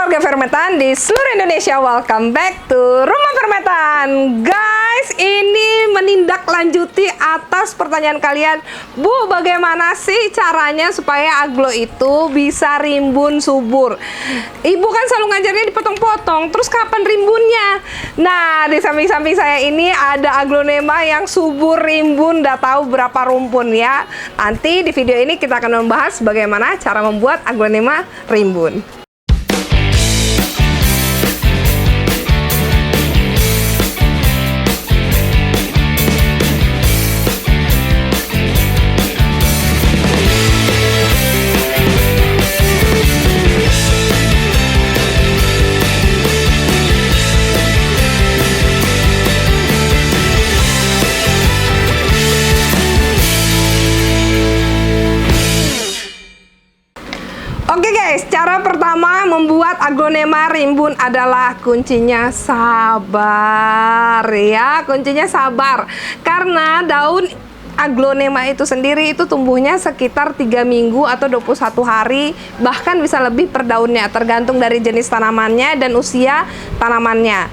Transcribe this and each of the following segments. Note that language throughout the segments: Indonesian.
warga Fermetan di seluruh Indonesia, welcome back to Rumah Fermetan. Guys, ini menindaklanjuti atas pertanyaan kalian. Bu, bagaimana sih caranya supaya aglo itu bisa rimbun subur? Ibu kan selalu ngajarnya dipotong-potong, terus kapan rimbunnya? Nah, di samping-samping saya ini ada aglonema yang subur rimbun, udah tahu berapa rumpun ya. Nanti di video ini kita akan membahas bagaimana cara membuat aglonema rimbun. Oke guys, cara pertama membuat aglonema rimbun adalah kuncinya sabar ya. Kuncinya sabar. Karena daun aglonema itu sendiri itu tumbuhnya sekitar 3 minggu atau 21 hari, bahkan bisa lebih per daunnya, tergantung dari jenis tanamannya dan usia tanamannya.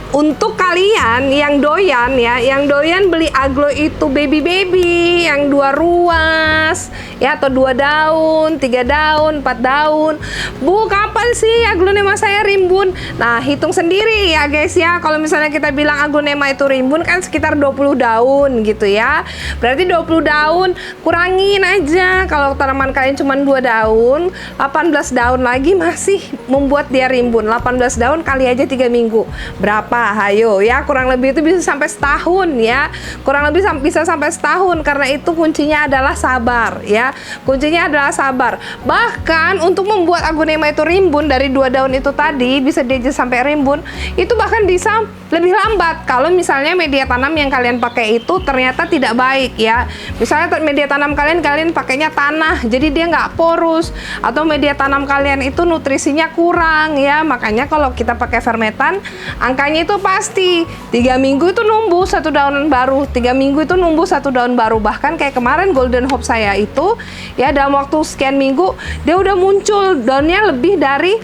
Untuk kalian yang doyan ya, yang doyan beli aglo itu baby-baby, yang 2 ruas ya, atau 2 daun, 3 daun, 4 daun. Bu, kapan sih aglonema saya rimbun? Nah, hitung sendiri ya guys ya. Kalau misalnya kita bilang aglonema itu rimbun kan sekitar 20 daun gitu ya. Berarti 20 daun kurangin aja. Kalau tanaman kalian cuma 2 daun, 18 daun lagi masih membuat dia rimbun. 18 daun kali aja 3 minggu. Berapa? Hayo ya, kurang lebih itu bisa sampai setahun ya. Kurang lebih bisa sampai setahun, karena itu kuncinya adalah sabar ya. Kuncinya adalah sabar. Bahkan untuk membuat aglonema itu rimbun dari 2 daun itu tadi bisa dia sampai rimbun, itu bahkan bisa lebih lambat kalau misalnya media tanam yang kalian pakai itu ternyata tidak baik ya. Misalnya media tanam kalian pakainya tanah, jadi dia nggak porus, atau media tanam kalian itu nutrisinya kurang ya. Makanya kalau kita pakai fermetan, angkanya itu pasti 3 minggu itu numbuh 1 daun baru, 3 minggu itu numbuh 1 daun baru. Bahkan kayak kemarin Golden Hope saya itu ya, dalam waktu sekian minggu dia udah muncul daunnya lebih dari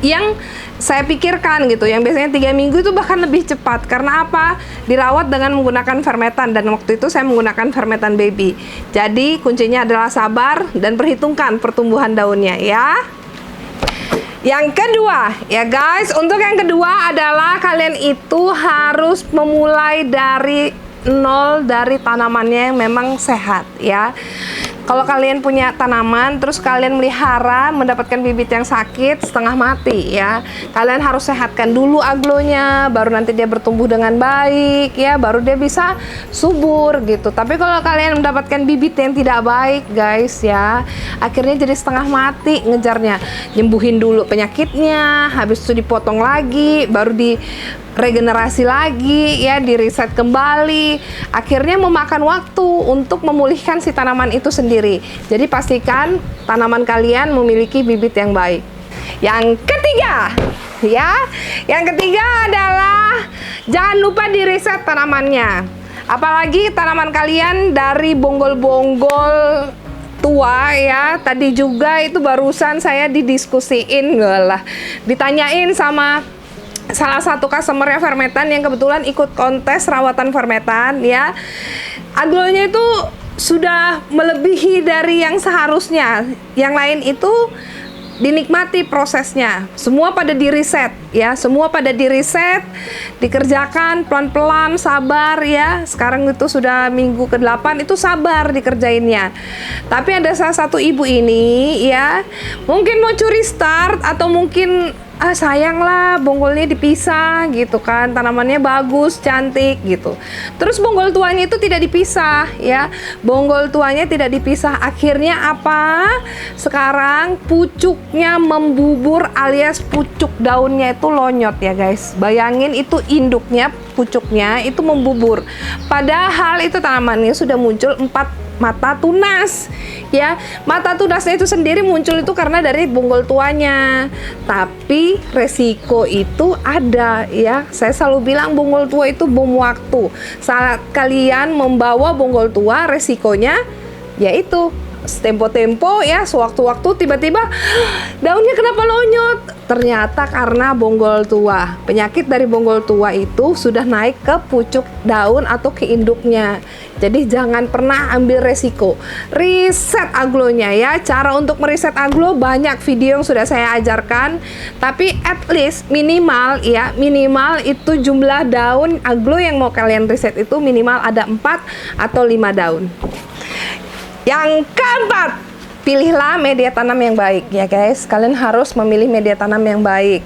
yang saya pikirkan gitu. Yang biasanya 3 minggu itu bahkan lebih cepat. Karena apa? Dirawat dengan menggunakan fermetan, dan waktu itu saya menggunakan fermetan baby. Jadi kuncinya adalah sabar dan perhitungkan pertumbuhan daunnya ya. Yang kedua ya guys, untuk yang kedua adalah kalian itu harus memulai dari nol, dari tanamannya yang memang sehat ya. Kalau kalian punya tanaman terus kalian melihara mendapatkan bibit yang sakit setengah mati ya, kalian harus sehatkan dulu aglonya, baru nanti dia bertumbuh dengan baik ya, baru dia bisa subur gitu. Tapi kalau kalian mendapatkan bibit yang tidak baik guys ya, akhirnya jadi setengah mati ngejarnya. Nyembuhin dulu penyakitnya, habis itu dipotong lagi, baru di regenerasi lagi ya, di reset kembali, akhirnya memakan waktu untuk memulihkan si tanaman itu sendiri. Jadi pastikan tanaman kalian memiliki bibit yang baik. Yang ketiga ya, yang ketiga adalah jangan lupa di reset tanamannya. Apalagi tanaman kalian dari bonggol-bonggol tua ya. Tadi juga itu barusan saya didiskusiin, ditanyain sama salah satu customer fermetan yang kebetulan ikut kontes rawatan fermetan ya. Aglonya itu sudah melebihi dari yang seharusnya. Yang lain itu dinikmati prosesnya. Semua pada di reset ya, semua pada di reset, dikerjakan pelan-pelan, sabar ya. Sekarang itu sudah minggu ke-8, itu sabar dikerjainnya. Tapi ada salah satu ibu ini ya, mungkin mau curi start, atau mungkin sayang lah bonggolnya dipisah gitu kan, tanamannya bagus, cantik gitu. Terus bonggol tuanya itu tidak dipisah ya, bonggol tuanya tidak dipisah. Akhirnya apa? Sekarang pucuknya membubur alias pucuk daunnya itu lonyot ya guys. Bayangin itu induknya, pucuknya itu membubur. Padahal itu tanamannya sudah muncul 4 mata tunas ya. Mata tunasnya itu sendiri muncul itu karena dari bonggol tuanya. Tapi resiko itu ada ya. Saya selalu bilang bonggol tua itu bom waktu. Saat kalian membawa bonggol tua, resikonya yaitu tempo-tempo ya, sewaktu-waktu tiba-tiba daunnya kenapa lonyot, Ternyata karena bonggol tua. Penyakit dari bonggol tua itu sudah naik ke pucuk daun atau ke induknya. Jadi jangan pernah ambil resiko. Riset aglonya ya. Cara untuk meriset aglo banyak video yang sudah saya ajarkan. Tapi at least minimal ya, minimal itu jumlah daun aglo yang mau kalian riset itu minimal ada 4 atau 5 daun. Yang keempat, pilihlah media tanam yang baik ya guys. Kalian harus memilih media tanam yang baik.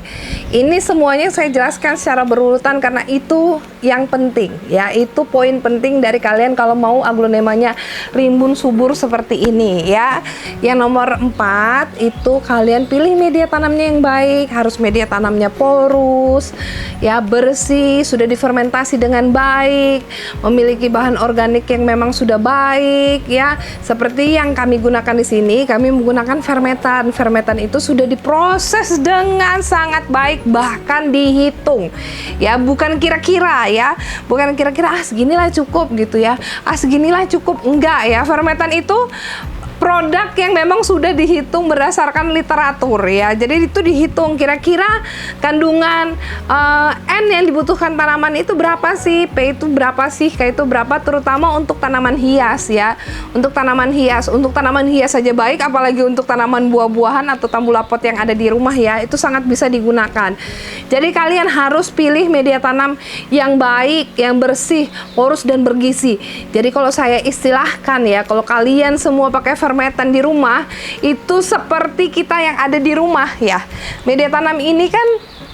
Ini semuanya saya jelaskan secara berurutan karena itu yang penting ya. Itu poin penting dari kalian kalau mau aglonemanya rimbun subur seperti ini ya. Yang nomor 4 itu kalian pilih media tanamnya yang baik. Harus media tanamnya porus ya, bersih, sudah difermentasi dengan baik, memiliki bahan organik yang memang sudah baik ya. Seperti yang kami gunakan di sini, kami menggunakan fermentan. Fermentan itu sudah diproses dengan sangat baik, bahkan dihitung ya, bukan kira-kira ya, bukan kira-kira seginilah cukup gitu ya, seginilah cukup, enggak ya. Fermentan itu produk yang memang sudah dihitung berdasarkan literatur ya. Jadi itu dihitung kira-kira kandungan N yang dibutuhkan tanaman itu berapa sih, P itu berapa sih, K itu berapa, terutama untuk tanaman hias ya. Untuk tanaman hias saja baik, apalagi untuk tanaman buah-buahan atau tambulapot yang ada di rumah ya, itu sangat bisa digunakan. Jadi kalian harus pilih media tanam yang baik, yang bersih, porus dan bergizi. Jadi kalau saya istilahkan ya, kalau kalian semua pakai fermentan di rumah, itu seperti kita yang ada di rumah ya. Media tanam ini kan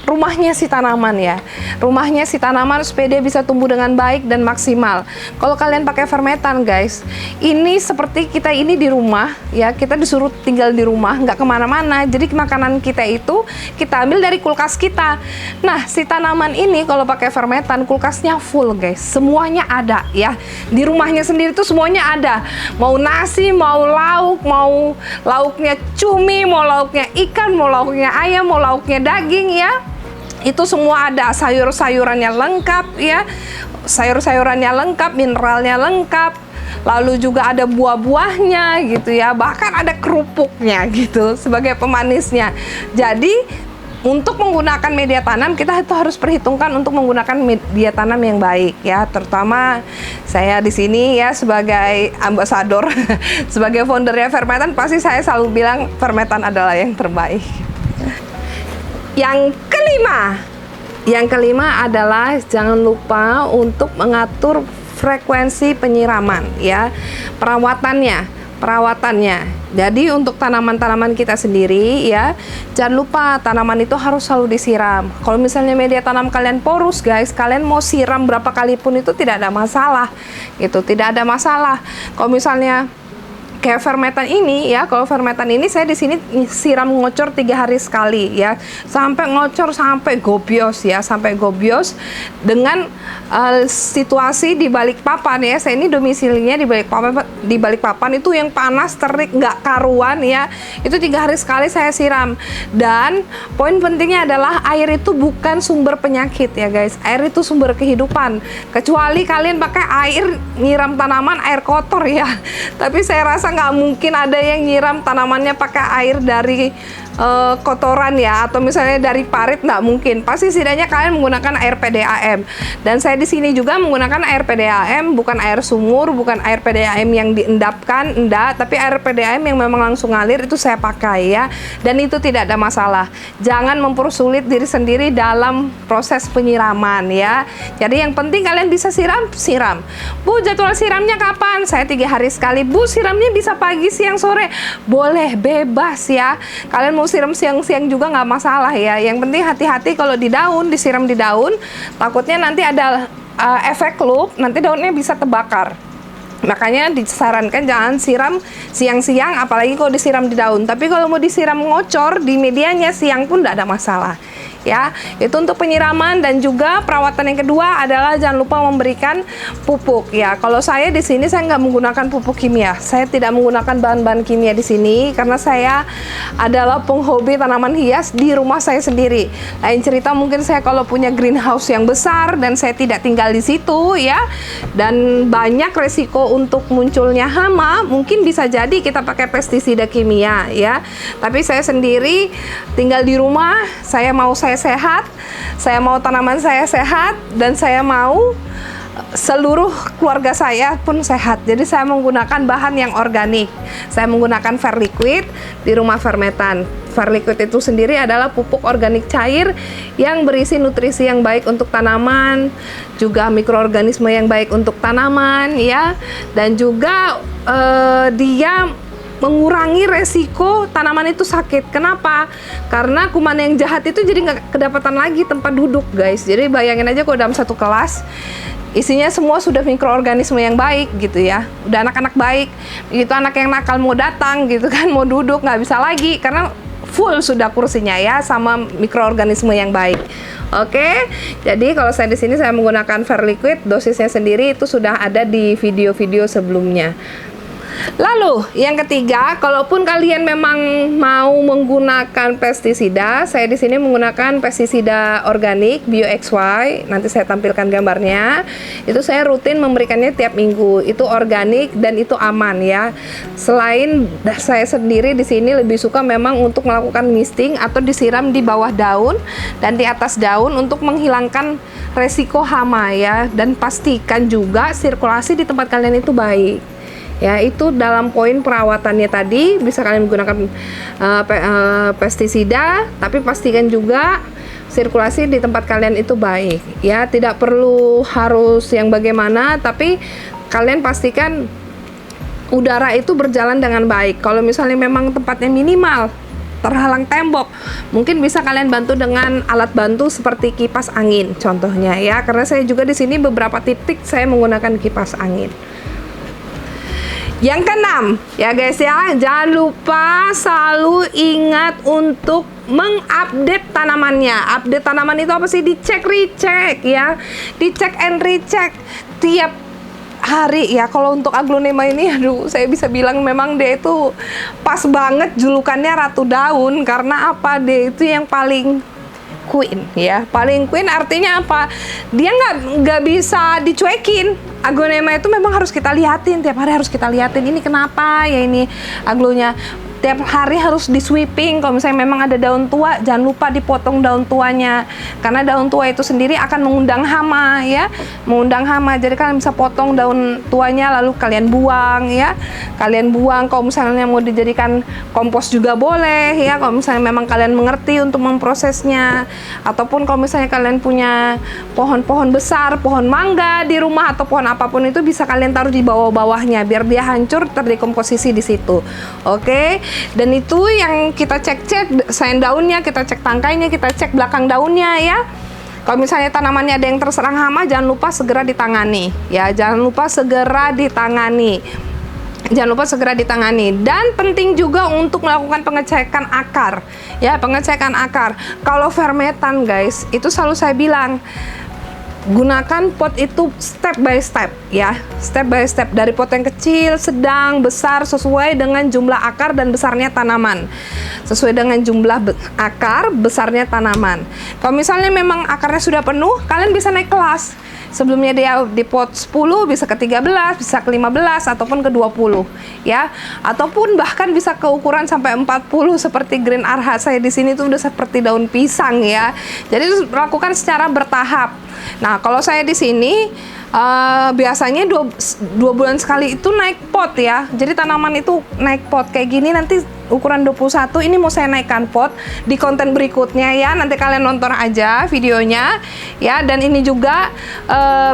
rumahnya si tanaman ya, rumahnya si tanaman supaya dia bisa tumbuh dengan baik dan maksimal. Kalau kalian pakai fermentan guys, ini seperti kita ini di rumah ya, kita disuruh tinggal di rumah, nggak kemana-mana. Jadi makanan kita itu kita ambil dari kulkas kita. Nah si tanaman ini kalau pakai fermentan, kulkasnya full guys, semuanya ada ya. Di rumahnya sendiri tuh semuanya ada, mau nasi, mau lauk, mau lauknya cumi, mau lauknya ikan, mau lauknya ayam, mau lauknya daging ya, itu semua ada. Sayur-sayurannya lengkap ya, sayur-sayurannya lengkap, mineralnya lengkap, lalu juga ada buah-buahnya gitu ya, bahkan ada kerupuknya gitu sebagai pemanisnya. Jadi untuk menggunakan media tanam, kita itu harus perhitungkan untuk menggunakan media tanam yang baik ya. Terutama saya di sini ya sebagai ambasador sebagai foundernya fermentan, pasti saya selalu bilang fermentan adalah yang terbaik. Yang kelima adalah jangan lupa untuk mengatur frekuensi penyiraman ya, perawatannya. Jadi untuk tanaman-tanaman kita sendiri ya, jangan lupa tanaman itu harus selalu disiram. Kalau misalnya media tanam kalian porus guys, kalian mau siram berapa kali pun itu tidak ada masalah gitu, tidak ada masalah. Kalau misalnya kayak fermentan ini ya, kalau fermentan ini saya di sini siram ngocor 3 hari sekali ya, sampai ngocor sampai gobios ya, sampai gobios dengan situasi di Balikpapan ya. Saya ini domisilinya di Balikpapan itu yang panas terik nggak karuan ya, itu 3 hari sekali saya siram. Dan poin pentingnya adalah air itu bukan sumber penyakit ya guys, air itu sumber kehidupan, kecuali kalian pakai air nyiram tanaman air kotor ya. Tapi saya rasa nggak mungkin ada yang nyiram tanamannya pakai air dari kotoran ya, atau misalnya dari parit, nggak mungkin. Pasti setidaknya kalian menggunakan air PDAM. Dan saya di sini juga menggunakan air PDAM, bukan air sumur, bukan air PDAM yang diendapkan, enggak, tapi air PDAM yang memang langsung ngalir itu saya pakai ya. Dan itu tidak ada masalah. Jangan mempersulit diri sendiri dalam proses penyiraman ya. Jadi yang penting kalian bisa siram. Bu, jadwal siramnya kapan? Saya 3 hari sekali. Bu, siramnya bisa pagi, siang, sore. Boleh, bebas ya. Kalian mau siram siang-siang juga nggak masalah ya. Yang penting hati-hati kalau di daun, disiram di daun, takutnya nanti ada efek loop, nanti daunnya bisa terbakar. Makanya disarankan jangan siram siang-siang, apalagi kalau disiram di daun. Tapi kalau mau disiram ngocor di medianya siang pun tidak ada masalah ya. Itu untuk penyiraman. Dan juga perawatan yang kedua adalah jangan lupa memberikan pupuk ya. Kalau saya di sini saya nggak menggunakan pupuk kimia, saya tidak menggunakan bahan-bahan kimia di sini karena saya adalah penghobi tanaman hias di rumah saya sendiri. Lain cerita mungkin saya kalau punya greenhouse yang besar dan saya tidak tinggal di situ ya, dan banyak resiko untuk munculnya hama, mungkin bisa jadi kita pakai pestisida kimia ya. Tapi saya sendiri tinggal di rumah, saya sehat, saya mau tanaman saya sehat, dan saya mau seluruh keluarga saya pun sehat. Jadi saya menggunakan bahan yang organik. Saya menggunakan verliquid di rumah fermetan. Verliquid itu sendiri adalah pupuk organik cair yang berisi nutrisi yang baik untuk tanaman, juga mikroorganisme yang baik untuk tanaman ya, dan juga dia mengurangi resiko tanaman itu sakit. Kenapa? Karena kuman yang jahat itu jadi nggak kedapatan lagi tempat duduk, guys. Jadi bayangin aja kalau dalam satu kelas isinya semua sudah mikroorganisme yang baik gitu ya, udah anak-anak baik, itu anak yang nakal mau datang gitu kan, mau duduk nggak bisa lagi karena full sudah kursinya ya sama mikroorganisme yang baik. Oke, jadi kalau saya di sini saya menggunakan verliquid, dosisnya sendiri itu sudah ada di video-video sebelumnya. Lalu yang ketiga, kalaupun kalian memang mau menggunakan pestisida, saya di sini menggunakan pestisida organik Bio XY. Nanti saya tampilkan gambarnya. Itu saya rutin memberikannya tiap minggu. Itu organik dan itu aman ya. Selain saya sendiri di sini lebih suka memang untuk melakukan misting atau disiram di bawah daun dan di atas daun untuk menghilangkan resiko hama ya. Dan pastikan juga sirkulasi di tempat kalian itu baik. Ya, itu dalam poin perawatannya tadi bisa kalian menggunakan pestisida, tapi pastikan juga sirkulasi di tempat kalian itu baik. Ya, tidak perlu harus yang bagaimana, tapi kalian pastikan udara itu berjalan dengan baik. Kalau misalnya memang tempatnya minimal, terhalang tembok, mungkin bisa kalian bantu dengan alat bantu seperti kipas angin contohnya ya. Karena saya juga di sini beberapa titik saya menggunakan kipas angin. Yang keenam, ya guys ya, jangan lupa selalu ingat untuk mengupdate tanamannya. Update tanaman itu apa sih? Dicek, recheck ya, dicek and recheck tiap hari ya. Kalau untuk aglonema ini, aduh, saya bisa bilang memang dia itu pas banget julukannya Ratu Daun. Karena apa? Dia itu yang paling queen ya, paling queen artinya apa? Dia nggak bisa dicuekin. Aglonema itu memang harus kita liatin, tiap hari harus kita liatin. Ini kenapa ya ini aglonya? Tiap hari harus di sweeping. Kalau misalnya memang ada daun tua, jangan lupa dipotong daun tuanya, karena daun tua itu sendiri akan mengundang hama ya, mengundang hama. Jadi kalian bisa potong daun tuanya lalu kalian buang ya, kalian buang. Kalau misalnya mau dijadikan kompos juga boleh ya, kalau misalnya memang kalian mengerti untuk memprosesnya. Ataupun kalau misalnya kalian punya pohon-pohon besar, pohon mangga di rumah atau pohon apapun itu, bisa kalian taruh di bawah-bawahnya biar dia hancur terdekomposisi di situ. Oke. Dan itu yang kita cek-cek selain daunnya, kita cek tangkainya, kita cek belakang daunnya ya. Kalau misalnya tanamannya ada yang terserang hama, jangan lupa segera ditangani ya, jangan lupa segera ditangani. Jangan lupa segera ditangani. Dan penting juga untuk melakukan pengecekan akar ya, pengecekan akar. Kalau fermetan guys, itu selalu saya bilang gunakan pot itu step by step ya, step by step, dari pot yang kecil, sedang, besar, sesuai dengan jumlah akar dan besarnya tanaman, sesuai dengan jumlah akar besarnya tanaman. Kalau misalnya memang akarnya sudah penuh, kalian bisa naik kelas. Sebelumnya dia di pot 10 bisa ke 13, bisa ke 15 ataupun ke 20 ya. Ataupun bahkan bisa ke ukuran sampai 40 seperti Green Arha saya di sini tuh udah seperti daun pisang ya. Jadi lakukan secara bertahap. Nah, kalau saya di sini biasanya dua bulan sekali itu naik pot ya. Jadi tanaman itu naik pot kayak gini, nanti ukuran 21 ini mau saya naikkan pot di konten berikutnya ya. Nanti kalian nonton aja videonya ya. Dan ini juga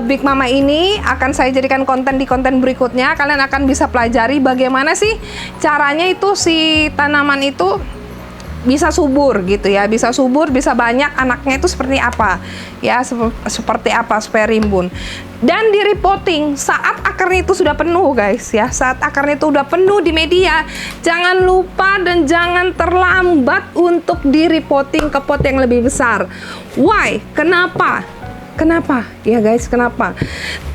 Big Mama ini akan saya jadikan konten di konten berikutnya. Kalian akan bisa pelajari bagaimana sih caranya itu si tanaman itu bisa subur gitu ya, bisa subur, bisa banyak anaknya itu seperti apa ya, seperti apa supaya rimbun. Dan di repotting saat akarnya itu sudah penuh guys ya, saat akarnya itu udah penuh di media, jangan lupa dan jangan terlambat untuk di repotting ke pot yang lebih besar. Why? Kenapa? Kenapa? Ya guys, kenapa?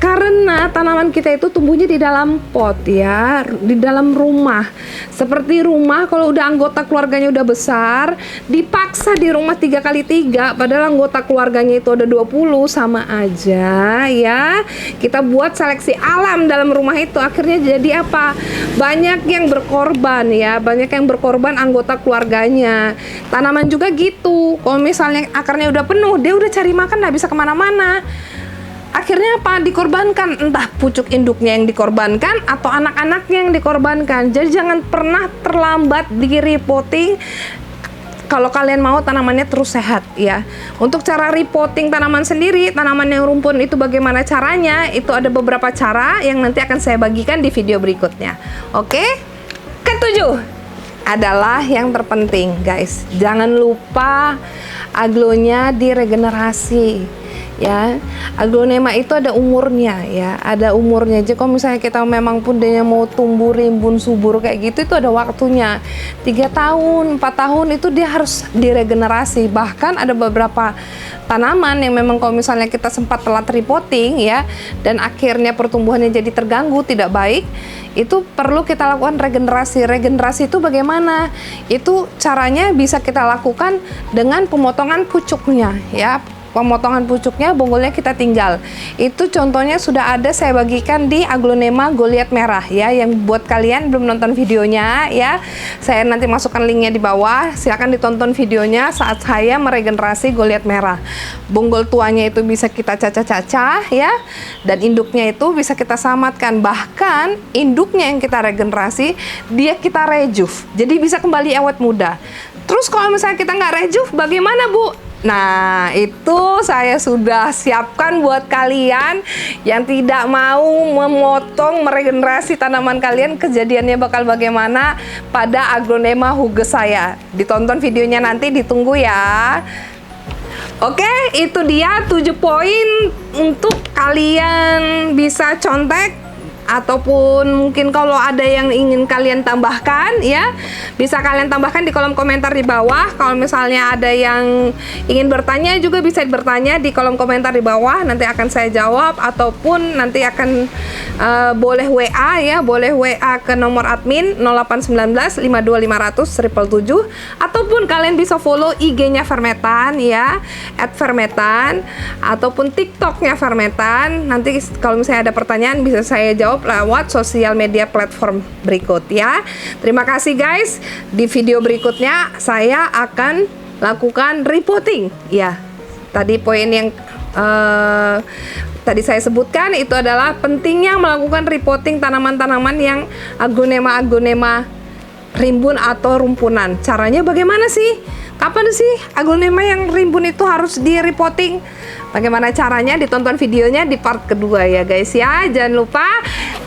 Karena tanaman kita itu tumbuhnya di dalam pot ya, di dalam rumah. Seperti rumah kalau udah anggota keluarganya udah besar, dipaksa di rumah 3x3, padahal anggota keluarganya itu ada 20, sama aja ya. Kita buat seleksi alam dalam rumah itu, akhirnya jadi apa? Banyak yang berkorban ya, banyak yang berkorban anggota keluarganya. Tanaman juga gitu, kalau misalnya akarnya udah penuh, dia udah cari makan nggak bisa kemana-mana. Akhirnya apa? Dikorbankan, entah pucuk induknya yang dikorbankan atau anak-anaknya yang dikorbankan. Jadi jangan pernah terlambat di repotting kalau kalian mau tanamannya terus sehat ya. Untuk cara repotting tanaman sendiri, tanaman yang rumpun itu bagaimana caranya? Itu ada beberapa cara yang nanti akan saya bagikan di video berikutnya. Oke? Ketujuh adalah yang terpenting guys, jangan lupa aglonya diregenerasi ya. Aglonema itu ada umurnya ya, ada umurnya. Jadi kalau misalnya kita memang pun dia mau tumbuh rimbun subur kayak gitu, itu ada waktunya 3 tahun, 4 tahun itu dia harus diregenerasi. Bahkan ada beberapa tanaman yang memang kalau misalnya kita sempat telat repotting ya, dan akhirnya pertumbuhannya jadi terganggu, tidak baik, itu perlu kita lakukan regenerasi. Regenerasi itu bagaimana? Itu caranya bisa kita lakukan dengan pemotongan pucuknya ya. Pemotongan pucuknya, bonggolnya kita tinggal. Itu contohnya sudah ada saya bagikan di Aglonema Goliath merah ya. Yang buat kalian belum nonton videonya ya, saya nanti masukkan linknya di bawah. Silakan ditonton videonya saat saya meregenerasi Goliath merah. Bonggol tuanya itu bisa kita cacah-cacah ya, dan induknya itu bisa kita selamatkan. Bahkan induknya yang kita regenerasi, dia kita rejuve, jadi bisa kembali awet muda. Terus kalau misalnya kita nggak rejuve, bagaimana Bu? Nah, itu saya sudah siapkan buat kalian yang tidak mau memotong, meregenerasi tanaman kalian, kejadiannya bakal bagaimana pada Aglonema Hughes saya. Ditonton videonya nanti, ditunggu ya. Oke, itu dia 7 poin untuk kalian bisa contek, ataupun mungkin kalau ada yang ingin kalian tambahkan ya, bisa kalian tambahkan di kolom komentar di bawah. Kalau misalnya ada yang ingin bertanya juga bisa bertanya di kolom komentar di bawah, nanti akan saya jawab, ataupun nanti akan boleh WA ya, boleh WA ke nomor admin 0819 52500 777, ataupun kalian bisa follow IG-nya Fermetan ya, @fermetan, ataupun TikTok-nya Fermetan. Nanti kalau misalnya ada pertanyaan bisa saya jawab lewat sosial media platform berikut ya. Terima kasih guys. Di video berikutnya saya akan lakukan repotting ya. Tadi poin yang tadi saya sebutkan itu adalah pentingnya melakukan repotting tanaman-tanaman yang aglonema rimbun atau rumpunan. Caranya bagaimana sih? Kapan sih aglonema yang rimbun itu harus di repotting? Bagaimana caranya? Ditonton videonya di part kedua ya guys ya. Jangan lupa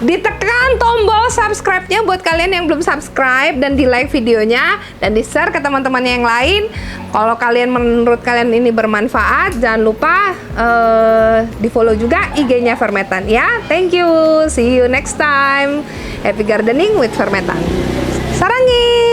ditekan tombol subscribe-nya buat kalian yang belum subscribe, dan di like videonya dan di share ke teman-teman yang lain. Kalau kalian menurut kalian ini bermanfaat, jangan lupa di follow juga IG-nya Fermetan ya. Thank you. See you next time. Happy gardening with Fermetan. Sarangi.